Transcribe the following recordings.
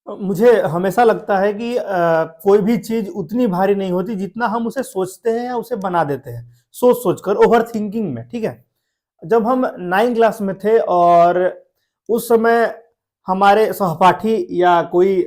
मुझे हमेशा लगता है कि कोई भी चीज उतनी भारी नहीं होती जितना हम उसे सोचते हैं या उसे बना देते हैं सोच सोच कर, ओवर थिंकिंग में। ठीक है, जब हम 9 क्लास में थे और उस समय हमारे सहपाठी या कोई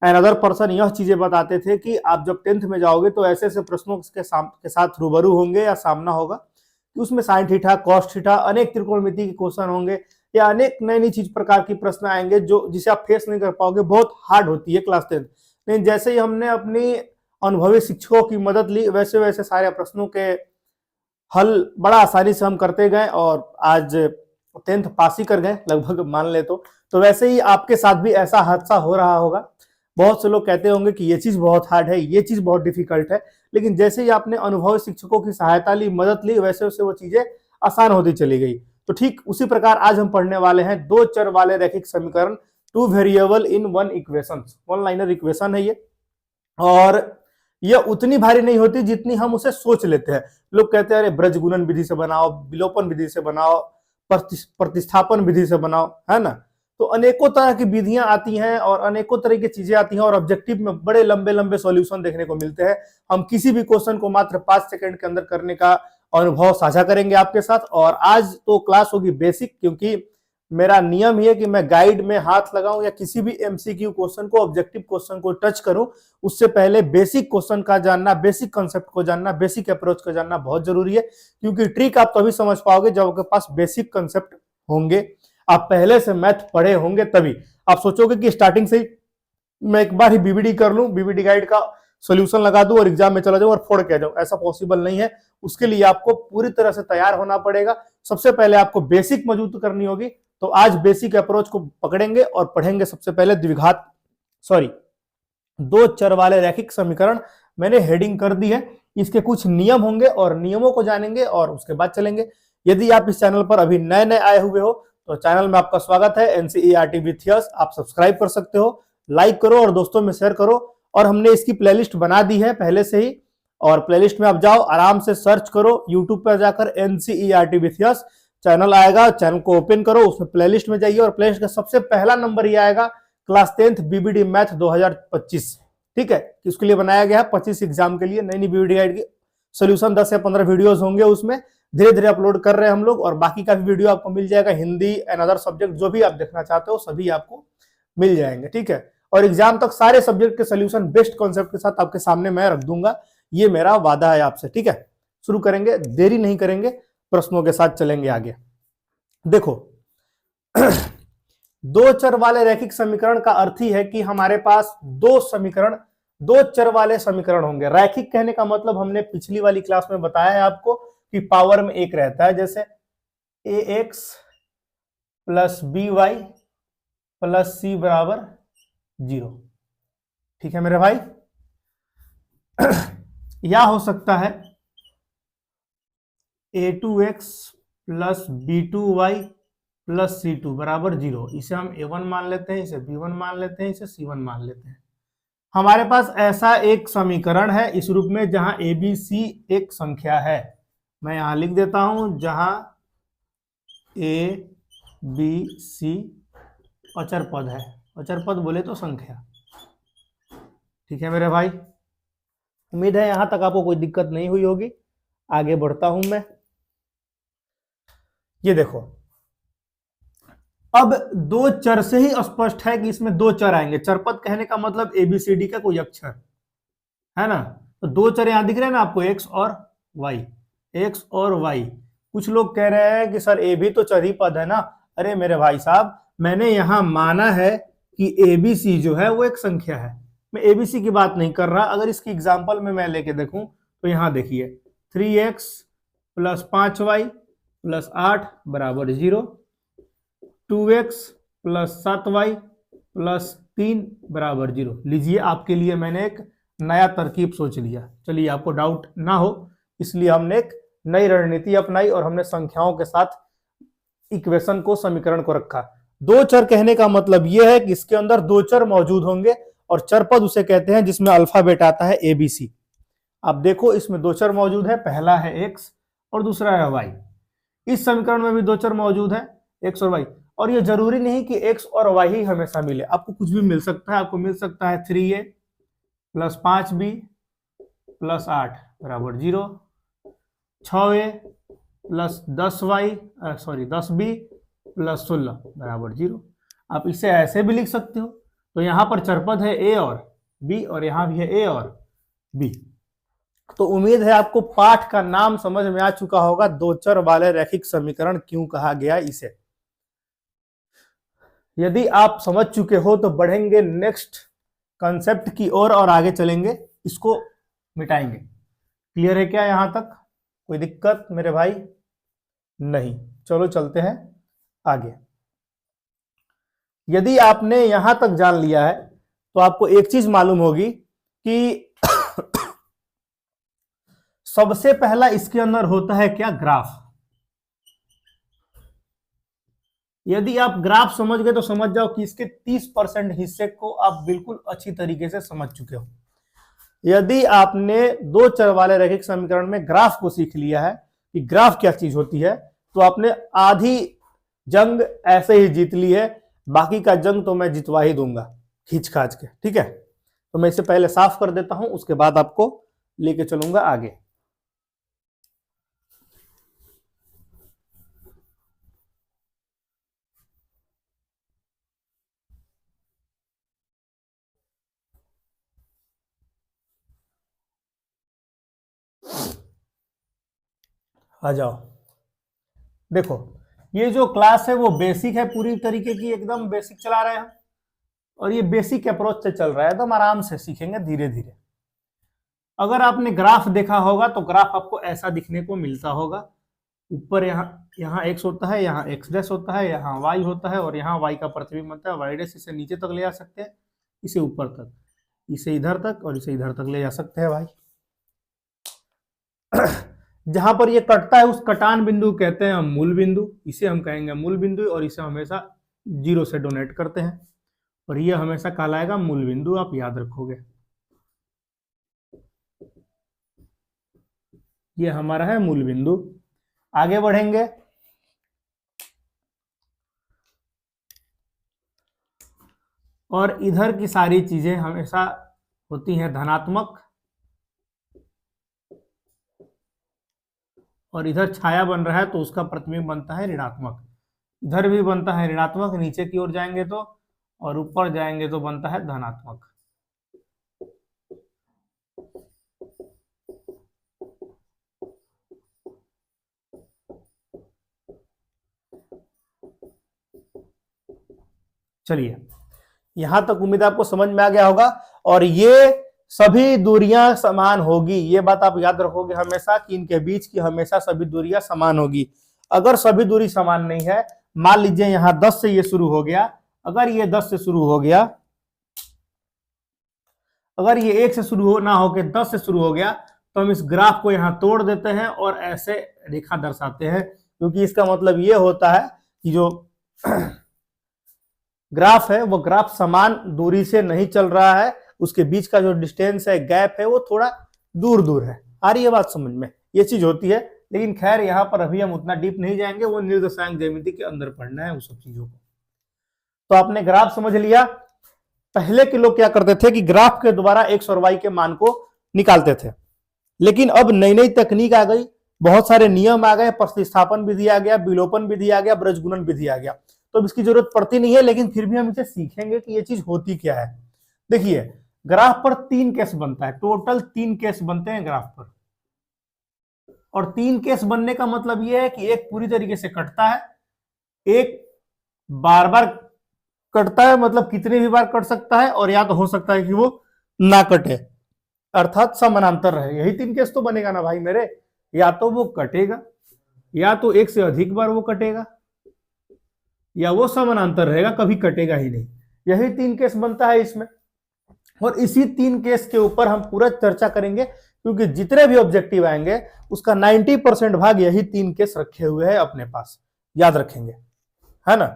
अनदर पर्सन यह चीजें बताते थे कि आप जब 10th में जाओगे तो ऐसे ऐसे प्रश्नों के साथ रूबरू होंगे या सामना होगा कि उसमें साइन थीटा, कॉस थीटा, अनेक त्रिकोणमिति के क्वेश्चन होंगे या अनेक नई नई चीज प्रकार की प्रश्न आएंगे जो जिसे आप फेस नहीं कर पाओगे, बहुत हार्ड होती है क्लास 10th। लेकिन जैसे ही हमने अपनी अनुभवी शिक्षकों की मदद ली वैसे वैसे सारे प्रश्नों के हल बड़ा आसानी से हम करते गए और आज 10th पास ही कर गए लगभग, मान ले तो वैसे ही आपके साथ भी ऐसा हादसा हो रहा होगा। बहुत से लोग कहते होंगे कि ये चीज बहुत हार्ड है, ये चीज बहुत डिफिकल्ट है, लेकिन जैसे ही आपने अनुभवी शिक्षकों की सहायता ली, मदद ली, वैसे वैसे वो चीजें आसान होती चली गई। तो ठीक उसी प्रकार आज हम पढ़ने वाले हैं दो चर वाले रैखिक समीकरण, two variable in one equation, one liner equation है ये। और यह उतनी भारी नहीं होती जितनी हम उसे सोच लेते हैं। लोग कहते हैं अरे ब्रज गुणन विधि से बनाओ, विलोपन विधि से बनाओ, प्रतिस्थापन विधि से बनाओ, है ना। तो अनेकों तरह की विधियां आती हैं और अनेकों तरह की चीजें आती हैं और ऑब्जेक्टिव में बड़े लंबे लंबे सॉल्यूशन देखने को मिलते हैं। हम किसी भी क्वेश्चन को मात्र 5 सेकंड के अंदर करने का अनुभव साझा करेंगे आपके साथ। और आज तो क्लास होगी बेसिक, क्योंकि मेरा नियम ही है कि मैं गाइड में हाथ लगाऊं या किसी भी एमसीक्यू क्वेश्चन को, ऑब्जेक्टिव क्वेश्चन को टच करूं, उससे पहले बेसिक क्वेश्चन का जानना, बेसिक कंसेप्ट को जानना, बेसिक अप्रोच को जानना बहुत जरूरी है। क्योंकि ट्रिक आप तभी समझ पाओगे जब आपके पास बेसिक कंसेप्ट होंगे, आप पहले से मैथ पढ़े होंगे तभी। आप सोचोगे कि स्टार्टिंग से ही मैं एक बार ही बीबीडी कर लूं, बीबीडी गाइड का सॉल्यूशन लगा दूं और एग्जाम में चला जाऊं और फोड़ के आ जाऊं, ऐसा पॉसिबल नहीं है। उसके लिए आपको पूरी तरह से तैयार होना पड़ेगा। सबसे पहले आपको बेसिक मजबूत करनी होगी। तो आज बेसिक अप्रोच को पकड़ेंगे और पढ़ेंगे सबसे पहले द्विघात दो चर वाले रैखिक समीकरण। मैंने हेडिंग कर दी है, इसके कुछ नियम होंगे और नियमों को जानेंगे और उसके बाद चलेंगे। यदि आप इस चैनल पर अभी नए नए आए हुए हो तो चैनल में आपका स्वागत है, एनसीईआरटी विथ यस। आप सब्सक्राइब कर सकते हो, लाइक करो और दोस्तों में शेयर करो। और हमने इसकी प्लेलिस्ट बना दी है पहले से ही, और प्लेलिस्ट में आप जाओ, आराम से सर्च करो यूट्यूब पर जाकर एनसीईआरटी विथ यस, चैनल आएगा, चैनल को ओपन करो, उसमें प्लेलिस्ट में जाइए और प्लेलिस्ट का सबसे पहला नंबर ये आएगा क्लास 10th बीबीडी मैथ 2025। ठीक है, इसके लिए बनाया गया है 25 एग्जाम के लिए नई नई बीबीडी गाइड की सोल्यूशन 10 या 15 वीडियोस होंगे उसमें, धीरे धीरे अपलोड कर रहे हैं हम लोग। और बाकी का भी वीडियो आपको मिल जाएगा, हिंदी एंड अदर सब्जेक्ट जो भी आप देखना चाहते हो सभी आपको मिल जाएंगे। ठीक है, और एग्जाम तक सारे सब्जेक्ट के सोल्यूशन बेस्ट कॉन्सेप्ट के साथ आपके सामने मैं रख दूंगा, ये मेरा वादा है आपसे। ठीक है, शुरू करेंगे, देरी नहीं करेंगे, प्रश्नों के साथ चलेंगे आगे। देखो दो चर वाले रैखिक समीकरण का अर्थ ही है कि हमारे पास दो समीकरण, दो चर वाले समीकरण होंगे। रैखिक कहने का मतलब हमने पिछली वाली क्लास में बताया है आपको कि पावर में एक रहता है, जैसे ax plus by plus c बराबर 0। ठीक है मेरे भाई, या हो सकता है a2x plus b2y plus c2 बराबर 0। इसे हम a1 मान लेते हैं, इसे b1 मान लेते हैं, इसे c1 मान लेते हैं। हमारे पास ऐसा एक समीकरण है इस रूप में जहां ए बी सी एक संख्या है। मैं यहां लिख देता हूं, जहां ए बी सी अचर पद है, अचर पद बोले तो संख्या। ठीक है मेरे भाई, उम्मीद है यहां तक आपको कोई दिक्कत नहीं हुई होगी। आगे बढ़ता हूं मैं। ये देखो, अब दो चर से ही स्पष्ट है कि इसमें दो चर आएंगे। चरपद कहने का मतलब एबीसीडी का कोई अक्षर है ना। तो दो चर यहां दिख रहे हैं ना आपको, एक्स और वाई, एक्स और वाई। कुछ लोग कह रहे हैं कि सर ए भी तो चर ही पद है ना। अरे मेरे भाई साहब, मैंने यहां माना है कि एबीसी जो है वो एक संख्या है, मैं एबीसी की बात नहीं कर रहा। अगर इसकी एग्जाम्पल में मैं लेके देखूं तो यहां देखिए 3x प्लस 5y प्लस 8 बराबर 0, 2x प्लस 7y प्लस 3 बराबर 0। लीजिए, आपके लिए मैंने एक नया तरकीब सोच लिया। चलिए, आपको डाउट ना हो इसलिए हमने एक नई रणनीति अपनाई और हमने संख्याओं के साथ इक्वेशन को, समीकरण को रखा। दो चर कहने का मतलब यह है कि इसके अंदर दो चर मौजूद होंगे और चरपद उसे कहते हैं जिसमें अल्फाबेट आता है एबीसी। आप देखो, इसमें दो चर मौजूद है, पहला है एक्स और दूसरा है वाई। इस समीकरण में भी दो चर मौजूद है, एक्स और वाई। और ये जरूरी नहीं कि x और y ही हमेशा मिले, आपको कुछ भी मिल सकता है। आपको मिल सकता है 3a प्लस 5b प्लस 8 बराबर 0, 6a प्लस 10b प्लस 16 बराबर 0। आप इसे ऐसे भी लिख सकते हो। तो यहां पर चरपद है a और b और यहां भी है a और b। तो उम्मीद है आपको पाठ का नाम समझ में आ चुका होगा, दो चर वाले रैखिक समीकरण क्यों कहा गया इसे। यदि आप समझ चुके हो तो बढ़ेंगे नेक्स्ट कंसेप्ट की ओर और आगे चलेंगे, इसको मिटाएंगे। क्लियर है क्या यहां तक? कोई दिक्कत मेरे भाई? नहीं। चलो चलते हैं आगे। यदि आपने यहां तक जान लिया है तो आपको एक चीज मालूम होगी कि सबसे पहला इसके अंदर होता है क्या? ग्राफ। यदि आप ग्राफ समझ गए तो समझ जाओ कि इसके 30% हिस्से को आप बिल्कुल अच्छी तरीके से समझ चुके हो। यदि आपने दो चर वाले रैखिक समीकरण में ग्राफ को सीख लिया है कि ग्राफ क्या चीज होती है, तो आपने आधी जंग ऐसे ही जीत ली है। बाकी का जंग तो मैं जितवा ही दूंगा खींच खाच के, ठीक है। तो मैं इसे पहले साफ कर देता हूं, उसके बाद आपको लेके चलूंगा आगे। आ जाओ। देखो, ये जो क्लास है वो बेसिक है, पूरी तरीके की एकदम बेसिक चला रहे हैं और ये बेसिक अप्रोच से चल रहा है, एकदम आराम से सीखेंगे धीरे धीरे। अगर आपने ग्राफ देखा होगा तो ग्राफ आपको ऐसा दिखने को मिलता होगा। ऊपर यहाँ x होता है, यहाँ x डैश होता है, यहाँ y होता है और यहाँ y का प्रतिबिंब बनता है y डैश। इसे नीचे तक ले आ सकते हैं, इसे ऊपर तक, इसे इधर तक और इसे इधर तक ले जा सकते हैं भाई। जहां पर ये कटता है उस कटान बिंदु कहते हैं हम मूल बिंदु, इसे हम कहेंगे मूल बिंदु और इसे हमेशा 0 से डोनेट करते हैं और ये हमेशा कहलाएगा मूल बिंदु, आप याद रखोगे। ये हमारा है मूल बिंदु। आगे बढ़ेंगे। और इधर की सारी चीजें हमेशा होती हैं धनात्मक और इधर छाया बन रहा है तो उसका प्रतिबिंब बनता है ऋणात्मक। इधर भी बनता है ऋणात्मक, नीचे की ओर जाएंगे तो, और ऊपर जाएंगे तो बनता है धनात्मक। चलिए, यहां तक उम्मीद आपको समझ में आ गया होगा। और ये सभी दूरियां समान होगी, ये बात आप याद रखोगे हमेशा कि इनके बीच की हमेशा सभी दूरियां समान होगी। अगर सभी दूरी समान नहीं है, मान लीजिए यहां 10 से ये शुरू हो गया, अगर ये 10 से शुरू हो गया, अगर ये 1 से शुरू ना होकर 10 से शुरू हो गया, तो हम इस ग्राफ को यहां तोड़ देते हैं और ऐसे रेखा दर्शाते हैं, क्योंकि इसका मतलब ये होता है कि जो ग्राफ है वो ग्राफ समान दूरी से नहीं चल रहा है, उसके बीच का जो डिस्टेंस है, गैप है, वो थोड़ा दूर दूर है। आ रही है बात समझ में? ये चीज होती है। लेकिन खैर यहाँ पर अभी हम उतना डीप नहीं जाएंगे, वो निर्देशांक ज्यामिति के अंदर पढ़ना है उस सब चीजों को। तो आपने ग्राफ समझ लिया। पहले के लोग क्या करते थे कि ग्राफ के द्वारा एक्स और वाई के मान को निकालते थे, लेकिन अब नई नई तकनीक आ गई, बहुत सारे नियम आ गए, प्रतिस्थापन विधि आ गया, विलोपन विधि आ गया, ब्रजगुणन विधि आ गया। तो अब इसकी जरूरत पड़ती नहीं है, लेकिन फिर भी हम इसे सीखेंगे कि ये चीज होती क्या है। देखिए, ग्राफ पर 3 केस बनता है, टोटल 3 केस बनते हैं ग्राफ पर। और 3 केस बनने का मतलब यह है कि एक पूरी तरीके से कटता है, एक बार बार कटता है, मतलब कितने भी बार कट सकता है, और या तो हो सकता है कि वो ना कटे, अर्थात समानांतर रहे। यही 3 केस तो बनेगा ना भाई मेरे, या तो वो कटेगा, या तो एक से अधिक बार वो कटेगा, या वो समानांतर रहेगा, कभी कटेगा ही नहीं। यही 3 केस बनता है इसमें। और इसी 3 केस के ऊपर हम पूरा चर्चा करेंगे, क्योंकि जितने भी ऑब्जेक्टिव आएंगे उसका 90% भाग यही 3 केस रखे हुए हैं अपने पास, याद रखेंगे, है ना।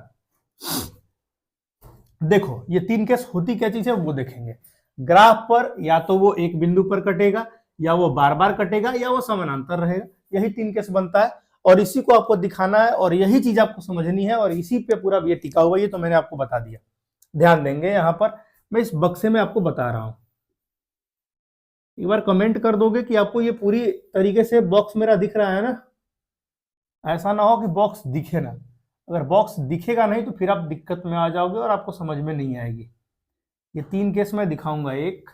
देखो, ये 3 केस होती क्या चीज है वो देखेंगे। ग्राफ पर या तो वो एक बिंदु पर कटेगा, या वो बार बार कटेगा, या वो समानांतर रहेगा। यही 3 केस बनता है। और इसी को आपको दिखाना है और यही चीज आपको समझनी है और इसी पे पूरा ये टिका हुआ है। ये तो मैंने आपको बता दिया। ध्यान देंगे यहाँ पर मैं इस बक्से में आपको बता रहा हूं। एक बार कमेंट कर दोगे कि आपको ये पूरी तरीके से बॉक्स मेरा दिख रहा है ना। ऐसा ना हो कि बॉक्स दिखे ना। अगर बॉक्स दिखेगा नहीं तो फिर आप दिक्कत में आ जाओगे और आपको समझ में नहीं आएगी। ये 3 केस मैं दिखाऊंगा, 1,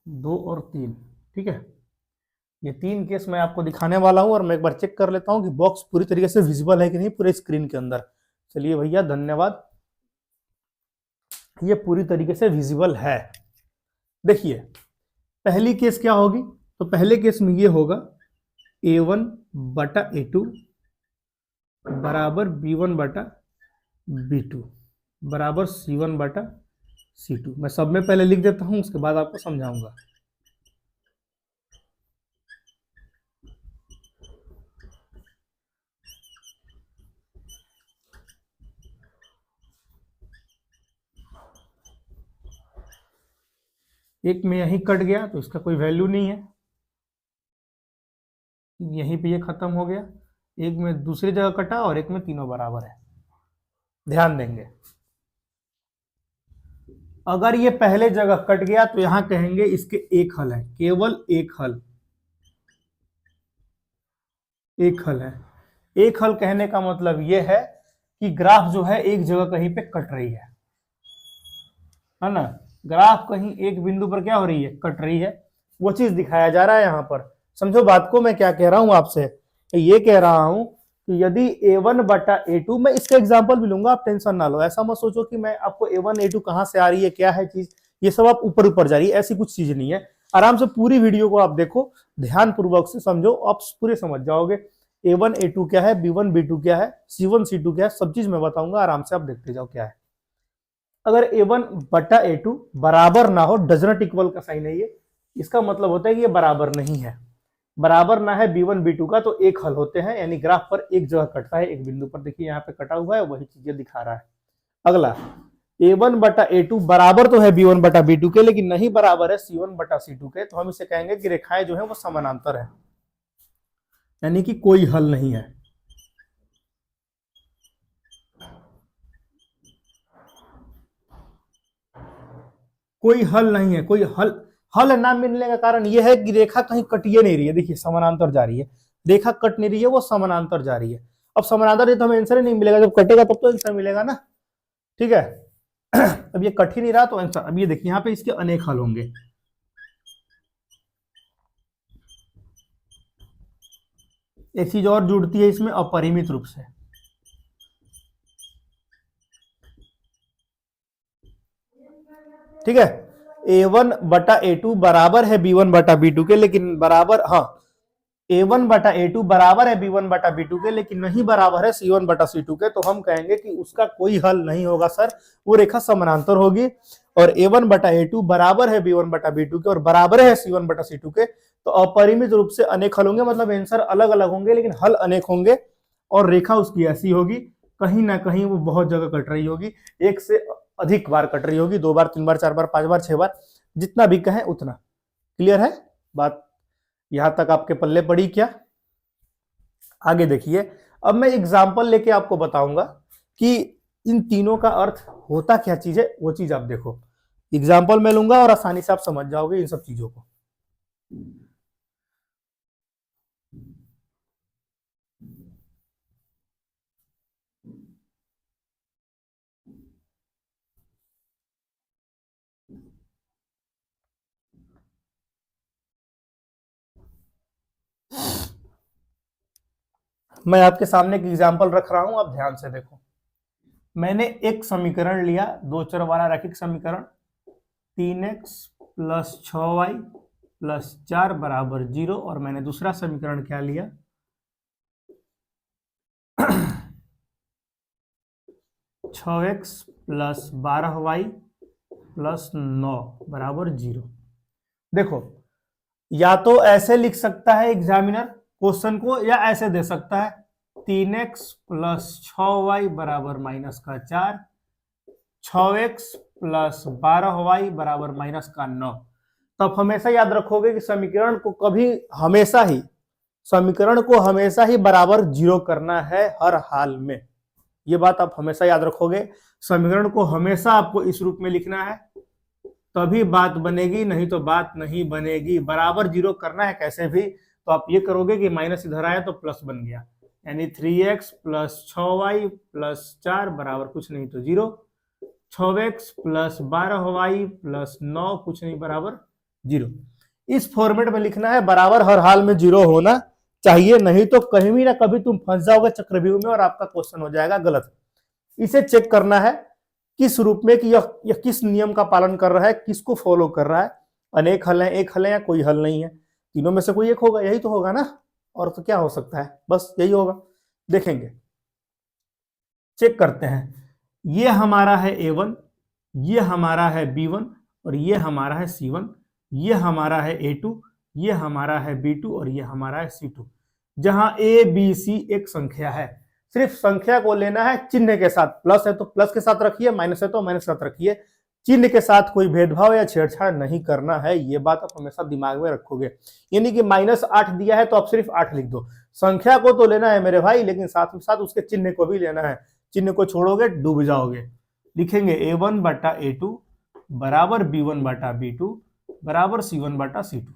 2 और 3। ठीक है, ये 3 केस मैं आपको दिखाने वाला हूं और मैं एक बार चेक कर लेता हूं कि बॉक्स पूरी तरीके से विजिबल है कि नहीं पूरे स्क्रीन के अंदर। चलिए भैया, धन्यवाद। ये पूरी तरीके से विजिबल है। देखिए, पहली केस क्या होगी? तो पहले केस में ये होगा A1 बटा A2 बराबर B1 बटा B2 बराबर C1 बटा C2। मैं सब में पहले लिख देता हूं, उसके बाद आपको समझाऊंगा। एक में यहीं कट गया तो इसका कोई वैल्यू नहीं है, यहीं पे ये खत्म हो गया। एक में दूसरी जगह कटा और एक में तीनों बराबर है। ध्यान देंगे, अगर ये पहले जगह कट गया तो यहां कहेंगे इसके एक हल है, केवल एक हल। एक हल है। एक हल कहने का मतलब ये है कि ग्राफ जो है एक जगह कहीं पे कट रही है ना। ग्राफ कहीं एक बिंदु पर क्या हो रही है? कट रही है। वो चीज दिखाया जा रहा है यहां पर। समझो बात को, मैं क्या कह रहा हूं आपसे, ये कह रहा हूं कि यदि A1 बटा A2, मैं इसका एग्जांपल भी लूंगा, आप टेंशन ना लो। ऐसा मत सोचो कि मैं आपको A1 A2 कहां से आ रही है, क्या है चीज, ये सब आप ऊपर ऊपर जा रही है, ऐसी कुछ चीज नहीं है। आराम से पूरी वीडियो को आप देखो, ध्यान पूर्वक से समझो, आप पूरे समझ जाओगे। A1 A2 क्या है, B1 B2 क्या है, C1 C2 क्या है, सब चीज मैं बताऊंगा। आराम से आप देखते जाओ क्या है। अगर A1 बटा A2 बराबर ना हो, डज नॉट इक्वल का साइन है ये, इसका मतलब होता है कि ये बराबर नहीं है। बराबर ना है B1 B2 का तो एक हल होते हैं, यानी ग्राफ पर एक जगह कटता है, एक बिंदु पर। देखिए यहाँ पे कटा हुआ है, वही चीजें दिखा रहा है। अगला, A1 बटा A2 बराबर तो है B1 बटा B2 के, लेकिन नहीं बराबर है C1 बटा C2 के, तो हम इसे कहेंगे कि रेखाएं जो है वो समानांतर है, यानी कि कोई हल नहीं है। कोई हल नहीं है, कोई हल हल ना मिलने का कारण यह है कि रेखा कहीं कटिए नहीं रही है। देखिए समानांतर जा रही है, रेखा कट नहीं रही है, वो समानांतर जा रही है। अब समानांतर है तो हमें आंसर ही नहीं मिलेगा, जब कटेगा तब तो आंसर मिलेगा ना। ठीक है, अब ये कट ही नहीं रहा तो आंसर। अब ये देखिए यहाँ पे इसके अनेक हल होंगे। एक चीज और जुड़ती है इसमें, अपरिमित रूप से। ठीक है, A1 बटा A2 बराबर है B1 बटा B2 के, लेकिन बराबर, हाँ, A1 बटा A2 बराबर है B1 बटा B2 के, लेकिन नहीं बराबर है C1 बटा C2 के, तो हम कहेंगे कि उसका कोई हल नहीं होगा सर, वो रेखा समानांतर होगी। और A1 बटा A2 बराबर है B1 बटा B2 के और बराबर है C1 बटा C2 के, तो अपरिमित रूप से अनेक हल होंगे, मतलब आंसर अलग अलग होंगे लेकिन हल अनेक होंगे। और रेखा उसकी ऐसी होगी, कहीं ना कहीं वो बहुत जगह कट रही होगी, एक से अधिक बार कट रही होगी, 2 बार 3 बार 4 बार 5 बार 6 बार, जितना भी कहें उतना। क्लियर है बात? यहां तक आपके पल्ले पड़ी क्या? आगे देखिए, अब मैं एग्जाम्पल लेके आपको बताऊंगा कि इन तीनों का अर्थ होता क्या चीज है, वो चीज आप देखो। एग्जाम्पल मैं लूंगा और आसानी से आप समझ जाओगे इन सब चीजों को। मैं आपके सामने एक एग्जाम्पल रख रहा हूं, आप ध्यान से देखो। मैंने एक समीकरण लिया, दो चर वाला रैखिक समीकरण, 3x प्लस 6y प्लस 4 बराबर 0, और मैंने दूसरा समीकरण क्या लिया, 6x प्लस 12y प्लस 9 बराबर 0। देखो, या तो ऐसे लिख सकता है एग्जामिनर क्वेश्चन को, या ऐसे दे सकता है 3x प्लस 6y बराबर माइनस का 4, 6x प्लस 12y बराबर माइनस का 9। तो आप हमेशा याद रखोगे कि समीकरण को कभी हमेशा ही समीकरण को हमेशा ही बराबर जीरो करना है हर हाल में। ये बात आप हमेशा याद रखोगे। समीकरण को हमेशा आपको इस रूप में लिखना है, तभी बात बनेगी, नहीं तो बात नहीं बनेगी। बराबर जीरो करना है कैसे भी, तो आप ये करोगे कि माइनस इधर आया तो प्लस बन गया, यानी 3x प्लस 6y प्लस 4 बराबर कुछ नहीं तो 0, 6x प्लस 12y प्लस 9 कुछ नहीं बराबर 0। इस फॉर्मेट में लिखना है, बराबर हर हाल में 0 होना चाहिए, नहीं तो कहीं भी ना कभी तुम फंस जाओगे चक्रव्यूह में और आपका क्वेश्चन हो जाएगा गलत। इसे चेक करना है किस रूप में कि यह किस नियम का पालन कर रहा है, किसको फॉलो कर रहा है। अनेक हल है, एक हल है या कोई हल नहीं है, तीनों में से कोई एक होगा, यही तो होगा ना, और तो क्या हो सकता है, बस यही होगा। देखेंगे, चेक करते हैं। ये हमारा है A1, ये हमारा है B1 और ये हमारा है C1, ये हमारा है A2, ये हमारा है B2 और ये हमारा है C2। जहां A B C एक संख्या है, सिर्फ संख्या को लेना है चिन्ह के साथ, प्लस है तो प्लस के साथ रखिए, माइनस है तो माइनस के साथ रखिए, चिन्ह के साथ कोई भेदभाव या छेड़छाड़ नहीं करना है। ये बात आप हमेशा दिमाग में रखोगे। यानी कि -8 दिया है तो आप सिर्फ 8 लिख दो, संख्या को तो लेना है मेरे भाई, लेकिन साथ में साथ उसके चिन्ह को भी लेना है, चिन्ह को छोड़ोगे डूब जाओगे। लिखेंगे A1 बटा A2 बराबर B1 बटा B2 बराबर C1 बटा C2।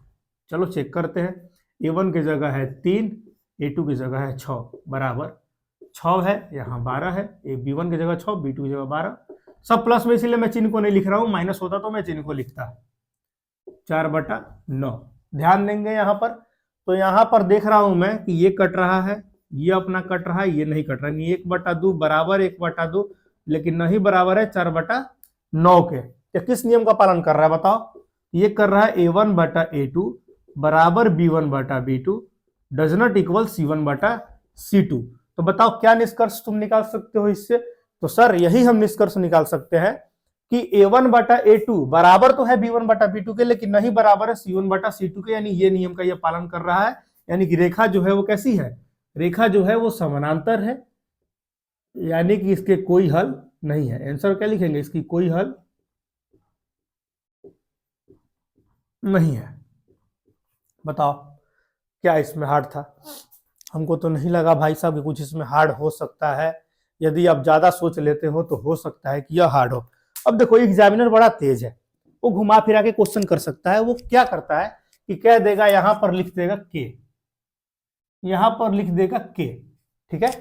चलो चेक करते हैं। A1 की जगह है 3, A2 की जगह है 6, बराबर 6 है, यहाँ 12 है, B1 की जगह 6, B2 की जगह 12, सब प्लस में, इसलिए मैं चिन्ह को नहीं लिख रहा हूं, माइनस होता तो मैं चिन्ह को लिखता। 4/9। ध्यान देंगे यहाँ पर, तो यहाँ पर देख रहा हूं मैं कि ये कट रहा है, ये अपना कट रहा है, ये नहीं कट रहा है, 1/2 बराबर 1/2, लेकिन नहीं बराबर है 4/9 के। ये किस नियम का पालन कर रहा है बताओ? ये कर रहा है A1 बटा A2 बराबर B1 बटा B2 does not equal C1 बटा C2। तो बताओ क्या निष्कर्ष तुम निकाल सकते हो इससे? तो सर यही हम निष्कर्ष निकाल सकते हैं कि A1 बटा A2 बराबर तो है B1 बटा B2 के, लेकिन नहीं बराबर है C1 बटा C2 के, यानी ये नियम का ये पालन कर रहा है। यानी कि रेखा जो है वो कैसी है? रेखा जो है वो समानांतर है, यानी कि इसके कोई हल नहीं है। आंसर क्या लिखेंगे? इसकी कोई हल नहीं है। बताओ क्या इसमें हार्ड था? हमको तो नहीं लगा भाई साहब कि कुछ इसमें हार्ड हो सकता है। यदि आप ज्यादा सोच लेते हो तो हो सकता है कि यह हार्ड हो। अब देखो एग्जामिनर बड़ा तेज है, वो घुमा फिरा के क्वेश्चन कर सकता है। वो क्या करता है कि कह देगा, यहां पर लिख देगा के, यहां पर लिख देगा के, ठीक है,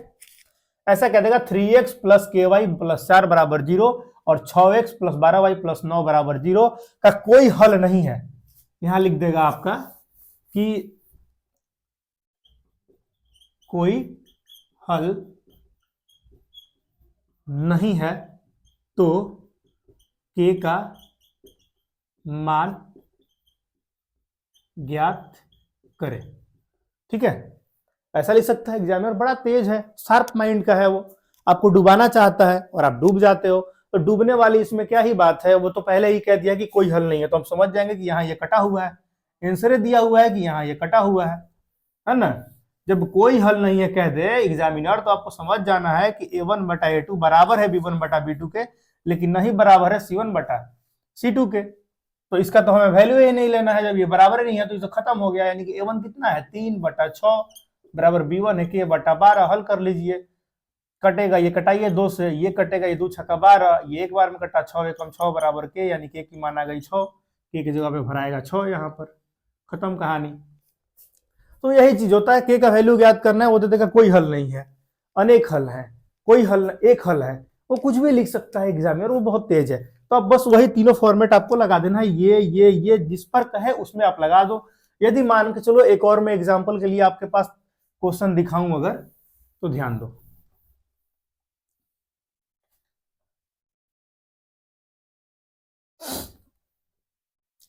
ऐसा कह देगा 3x प्लस KY प्लस 4 बराबर 0 और 6x प्लस 12y प्लस 9 बराबर 0 का कोई हल नहीं है। यहां लिख देगा आपका कि कोई हल नहीं है, तो k का मान ज्ञात करें। ठीक है, ऐसा लिख सकता है। एग्जामिनर बड़ा तेज है, शार्प माइंड का है, वो आपको डुबाना चाहता है और आप डूब जाते हो। तो डूबने वाली इसमें क्या ही बात है, वो तो पहले ही कह दिया कि कोई हल नहीं है, तो हम समझ जाएंगे कि यहाँ ये कटा हुआ है, आंसर दिया हुआ है कि यहाँ ये कटा हुआ है ना। जब कोई हल नहीं है कह दे एग्जामिनर, तो आपको समझ जाना है कि A1 बटा A2 बराबर है B1 बटा B2 के, लेकिन नहीं बराबर है C1 बटा C2 के। तो इसका तो हमें वैल्यू ही नहीं लेना है, जब ये बराबर ही नहीं है तो ये खत्म हो गया। यानी कि A1 कितना है? 3/6 बराबर B1 है k बटा 12। हल कर लीजिए, कटेगा, ये कटाइए 2 से, ये कटेगा, ये 2 छक्का 12, ये एक बार में कटा, 6 एकम 6 बराबर k, यानी k की मान आ गई 6, k की जगह पे भराएगा 6, यहाँ पर खत्म कहानी। तो यही चीज होता है, k का वैल्यू ज्ञात करना है, वो दे देगा कोई हल नहीं है, अनेक हल है, कोई हल, एक हल है, वो कुछ भी लिख सकता है एग्जामिनर, वो बहुत तेज है। तो अब बस वही तीनों फॉर्मेट आपको लगा देना है, ये जिस पर कहे उसमें आप लगा दो। यदि मान के चलो एक और मैं एग्जाम्पल के लिए आपके पास क्वेश्चन दिखाऊं अगर, तो ध्यान दो।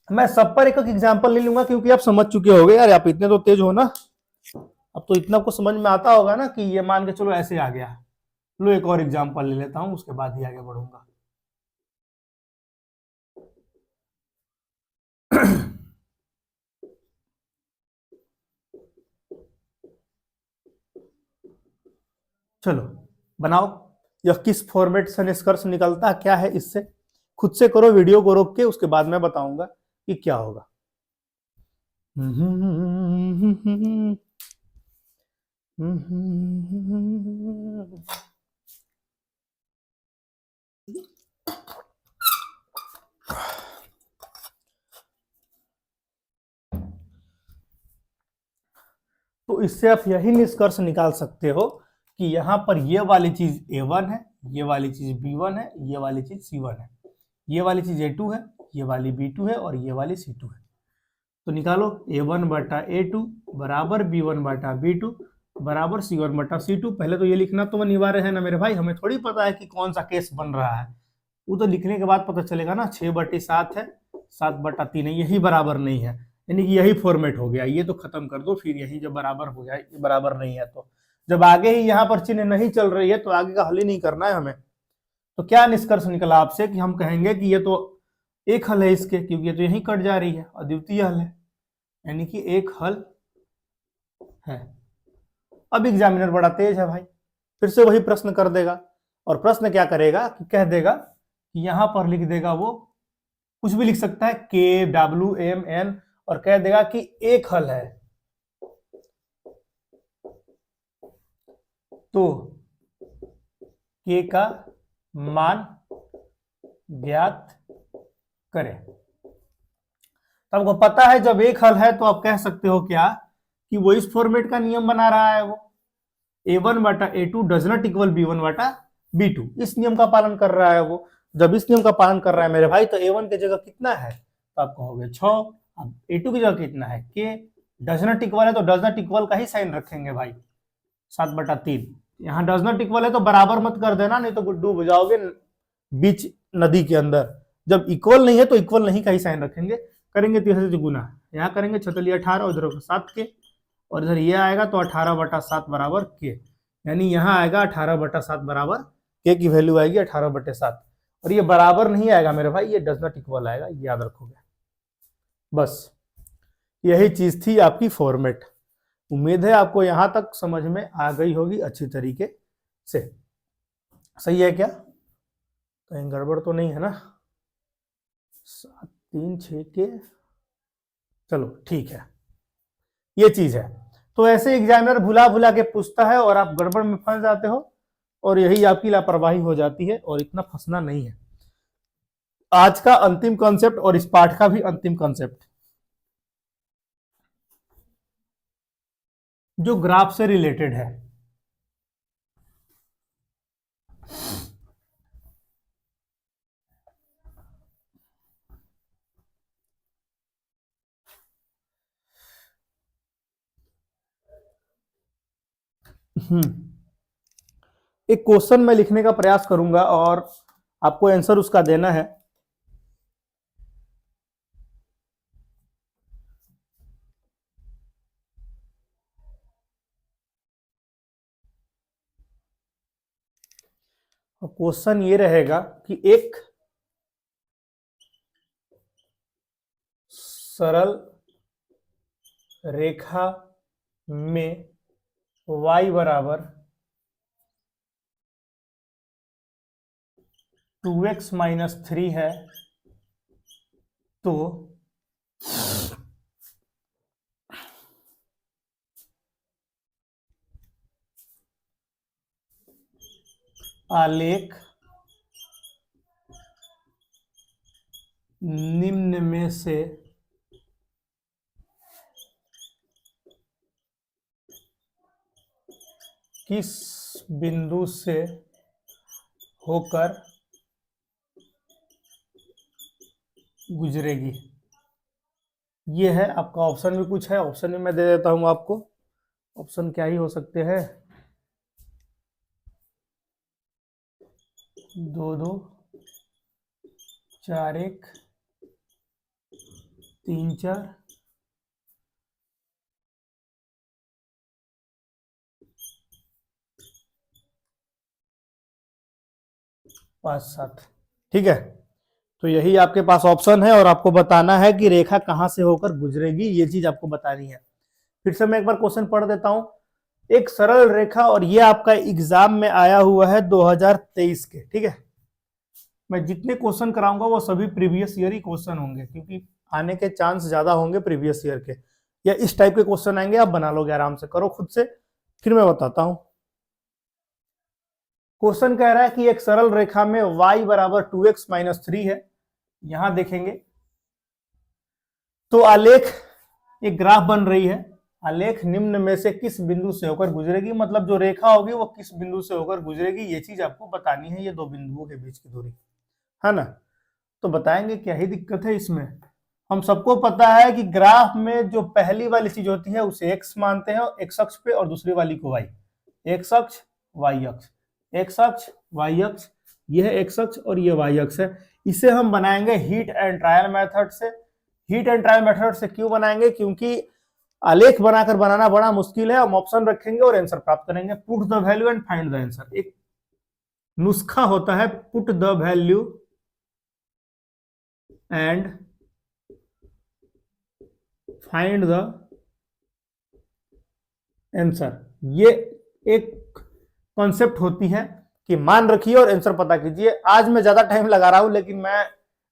मैं सब पर एक एक एग्जाम्पल ले लूंगा, क्योंकि आप समझ चुके होगे यार, आप इतने तो तेज हो ना, अब तो इतना आपको समझ में आता होगा ना कि ये मान के चलो ऐसे आ गया। लो एक और एग्जाम्पल ले लेता हूं, उसके बाद ही आगे बढ़ूंगा। चलो बनाओ, यह किस फॉर्मेट से निष्कर्ष निकलता क्या है इससे, खुद से करो, वीडियो को रोक के, उसके बाद मैं बताऊंगा कि क्या होगा। तो इससे आप यही निष्कर्ष निकाल सकते हो कि यहाँ पर ये वाली चीज A1 है, ये वाली चीज B1 है, ये वाली चीज C1 है, ये वाली चीज A2 है, ये वाली B2 है और ये वाली C2 है। तो निकालो A1 बटा A2 बराबर B1 बटा B2 बराबर C1 बटा C2। पहले तो ये लिखना तो अनिवार्य है ना मेरे भाई, हमें थोड़ी पता है कि कौन सा केस बन रहा है, वो तो लिखने के बाद पता चलेगा ना। 6/7 है, 7/3 है, यही बराबर नहीं है, यानी कि यही फॉर्मेट हो गया। ये तो खत्म कर दो, फिर यही जब बराबर हो जाए, ये बराबर नहीं है तो जब आगे ही यहाँ पर चिन्ह नहीं चल रही है तो आगे का हल ही नहीं करना है हमें। तो क्या निष्कर्ष निकला आपसे कि हम कहेंगे कि ये तो एक हल है इसके, क्योंकि ये तो यही कट जा रही है, अद्वितीय हल है, यानी कि एक हल है। अब एग्जामिनर बड़ा तेज है भाई, फिर से वही प्रश्न कर देगा, और प्रश्न क्या करेगा कि कह देगा कि यहां पर लिख देगा, वो कुछ भी लिख सकता है KWMN, और कह देगा कि एक हल है, तो K का मान ज्ञात करें। तो आपको पता है जब एक हल है तो आप कह सकते हो क्या कि वो इस फॉर्मेट का नियम बना रहा है, वो A1 बटा A2 does not equal B1 बटा B2, इस नियम का पालन कर रहा है वो। जब इस नियम का पालन कर रहा है मेरे भाई, तो A1 की जगह कितना है, तो आप कहोगे 6। अब A2 की जगह कितना है, K। डज नॉट इक्वल है तो डज नॉट इक्वल का ही साइन रखेंगे भाई, 7/3। यहाँ डज नॉट इक्वल है तो बराबर मत कर देना, नहीं तो डूब जाओगे बीच नदी के अंदर। जब इक्वल नहीं है तो इक्वल नहीं का ही साइन रखेंगे, करेंगे 3 से गुना, यहाँ करेंगे 18 उधर 7 के, और इधर ये आएगा तो 18/7 बराबर K, यानी यहाँ आएगा 18/7 बराबर K की वैल्यू आएगी 18/7, और ये बराबर नहीं आएगा मेरे भाई, ये डज नॉट इक्वल आएगा, याद रखोगे। बस यही चीज थी आपकी फॉर्मेट। उम्मीद है आपको यहां तक समझ में आ गई होगी अच्छी तरीके से। सही है क्या, कहीं गड़बड़ तो नहीं है ना। 7 3 6 के, चलो ठीक है, ये चीज है। तो ऐसे एग्जामिनर भुला भुला के पूछता है और आप गड़बड़ में फंस जाते हो, और यही आपकी लापरवाही हो जाती है, और इतना फंसना नहीं है। आज का अंतिम कॉन्सेप्ट और इस पाठ का भी अंतिम कॉन्सेप्ट, जो ग्राफ से रिलेटेड है। एक क्वेश्चन मैं लिखने का प्रयास करूंगा और आपको आंसर उसका देना है। क्वेश्चन ये रहेगा कि एक सरल रेखा में y बराबर 2x - 3 है, तो आलेख निम्न में से किस बिंदु से होकर गुजरेगी। ये है आपका ऑप्शन, भी कुछ है, ऑप्शन भी मैं दे देता हूं आपको। ऑप्शन क्या ही हो सकते हैं, 2 2 4 1 3 4 5 7। ठीक है, तो यही आपके पास ऑप्शन है, और आपको बताना है कि रेखा कहां से होकर गुजरेगी, ये चीज आपको बतानी है। फिर से मैं एक बार क्वेश्चन पढ़ देता हूं। एक सरल रेखा, और ये आपका एग्जाम में आया हुआ है 2023 के, ठीक है। मैं जितने क्वेश्चन कराऊंगा वो सभी प्रीवियस ईयर ही क्वेश्चन होंगे, क्योंकि आने के चांस ज्यादा होंगे प्रीवियस ईयर के, या इस टाइप के क्वेश्चन आएंगे, आप बना लोगे आराम से, करो खुद से, फिर मैं बताता हूं। क्वेश्चन कह रहा है कि एक सरल रेखा में y बराबर 2x माइनस 3 है। यहां देखेंगे तो आलेख एक ग्राफ बन रही है। आलेख निम्न में से किस बिंदु से होकर गुजरेगी, मतलब जो रेखा होगी वो किस बिंदु से होकर गुजरेगी, ये चीज आपको बतानी है। ये दो बिंदुओं के बीच की दूरी है ना, तो बताएंगे। क्या ही दिक्कत है इसमें। हम सबको पता है कि ग्राफ में जो पहली वाली चीज होती है उसे x मानते हैं x अक्ष पे, और दूसरी वाली को y। x अक्ष y अक्ष, x अक्ष y अक्ष, ये है x अक्ष और ये y अक्ष है। इसे हम बनाएंगे हीट एंड ट्रायल मेथड से। हीट एंड ट्रायल मेथड से क्यों बनाएंगे, क्योंकि आलेख बनाकर बनाना बड़ा मुश्किल है। हम ऑप्शन रखेंगे और आंसर प्राप्त करेंगे। Put the value and find the answer, एक नुस्खा होता है, put the value and find the answer. ये एक कॉन्सेप्ट होती है कि मान रखिए और आंसर पता कीजिए। आज मैं ज्यादा टाइम लगा रहा हूं, लेकिन मैं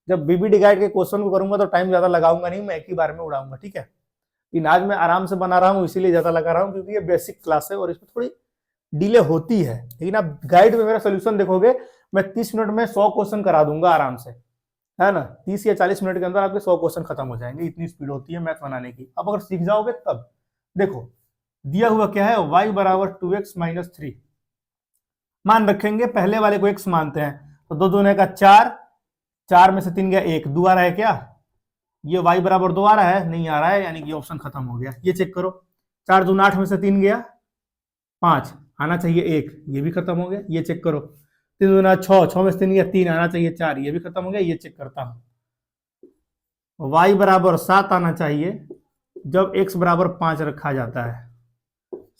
जब बीबीडी गाइड के क्वेश्चन को करूंगा तो टाइम ज्यादा लगाऊंगा नहीं, मैं एक ही बार में उड़ाऊंगा, ठीक है। लेकिन आज मैं आराम से बना रहा हूं, इसीलिए ज्यादा लगा रहा हूं, क्योंकि ये बेसिक क्लास है और इसमें थोड़ी डिले होती है। लेकिन आप गाइड में मेरा सोल्यूशन देखोगे, मैं 30 मिनट में 100 क्वेश्चन करा दूंगा आराम से, है ना। 30 या 40 मिनट के अंदर आपके 100 क्वेश्चन खत्म हो जाएंगे, इतनी स्पीड होती है मैथ बनाने की। अब अगर सीख जाओगे तब देखो, दिया हुआ क्या है, y बराबर 2x माइनस 3। मान रखेंगे, पहले वाले को x मानते हैं, तो 2 दूने का 4, 4 में से 3 गया 1, 2 आ रहा है क्या, ये y बराबर 2 आ रहा है, नहीं आ रहा है, यानी कि ऑप्शन खत्म हो गया। ये चेक करो, 4 दूना 8 में से 3 गया 5, आना चाहिए 1, ये भी खत्म हो गया। ये चेक करो, 3 दूना 6, 6 में से 3 गया 3, आना चाहिए 4, ये भी खत्म हो गया। ये चेक करता हूं, y बराबर 7 आना चाहिए जब x बराबर 5 रखा जाता है।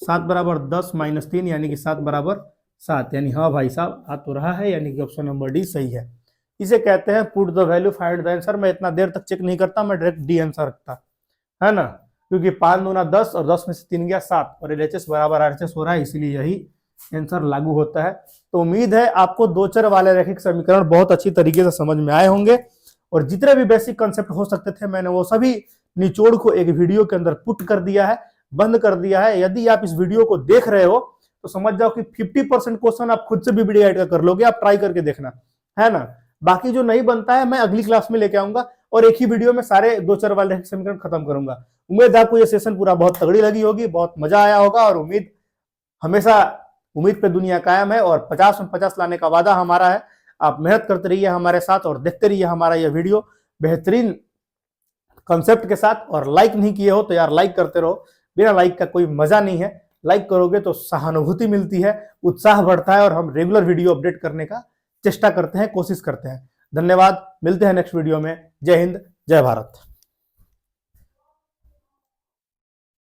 7 बराबर 10 माइनस 3, यानी कि 7 बराबर 7, यानी हाँ भाई साहब आ तो रहा है, यानी कि ऑप्शन नंबर डी सही है। इसे कहते हैं put the value find the answer. मैं इतना देर तक चेक नहीं करता, मैं डायरेक्ट डी आंसर रखता, है ना, क्योंकि 5 दूना 10 और 10 में से 3 गया 7, और LHS बराबर RHS हो रहा है, इसीलिए यही आंसर लागू होता है। तो उम्मीद है आपको दो चर वाले रैखिक समीकरण बहुत अच्छी तरीके से समझ में आए होंगे, और जितने भी बेसिक कंसेप्ट हो सकते थे मैंने वो सभी निचोड़ को एक वीडियो के अंदर पुट कर दिया है, बंद कर दिया है। यदि आप इस वीडियो को देख रहे हो तो समझ जाओ कि 50% क्वेश्चन आप खुद से बीबीडी गाइड का कर लोगे। आप ट्राई करके देखना, है ना। बाकी जो नहीं बनता है मैं अगली क्लास में लेके आऊंगा, और एक ही वीडियो में सारे दो चर वाले रैखिक समीकरण खत्म करूंगा। उम्मीद है आपको ये सेशन पूरा बहुत तगड़ी लगी होगी, बहुत मजा आया होगा, और उम्मीद हमेशा, उम्मीद पे दुनिया कायम है, और 50 में 50 लाने का वादा हमारा है। आप मेहनत करते रहिए हमारे साथ और देखते रहिए हमारा यह वीडियो बेहतरीन कंसेप्ट के साथ। और लाइक नहीं किए हो तो यार लाइक करते रहो, बिना लाइक का कोई मजा नहीं है। लाइक करोगे तो सहानुभूति मिलती है, उत्साह बढ़ता है, और हम रेगुलर वीडियो अपडेट करने का चेष्टा करते हैं, कोशिश करते हैं। धन्यवाद, मिलते हैं नेक्स्ट वीडियो में। जय हिंद, जय भारत।